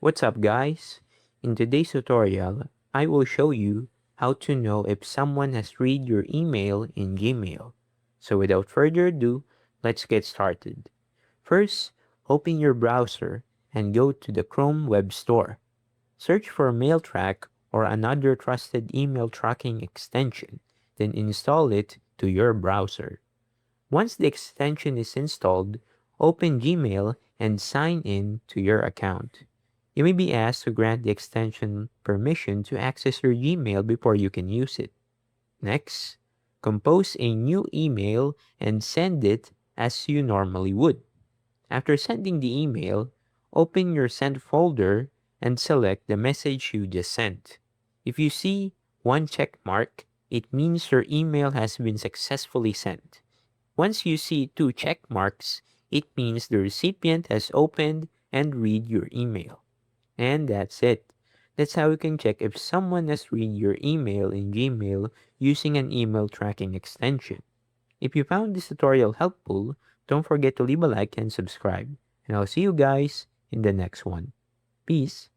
What's up, guys? In today's tutorial, I will show you how to know if someone has read your email in Gmail. So without further ado, let's get started. First, open your browser and go to the Chrome Web Store. Search for MailTrack or another trusted email tracking extension, then install it to your browser. Once the extension is installed, open Gmail and sign in to your account. You may be asked to grant the extension permission to access your Gmail before you can use it. Next, compose a new email and send it as you normally would. After sending the email, open your sent folder and select the message you just sent. If you see one check mark, it means your email has been successfully sent. Once you see two check marks, it means the recipient has opened and read your email. And that's it. That's how you can check if someone has read your email in Gmail using an email tracking extension. If you found this tutorial helpful, don't forget to leave a like and subscribe. And I'll see you guys in the next one. Peace.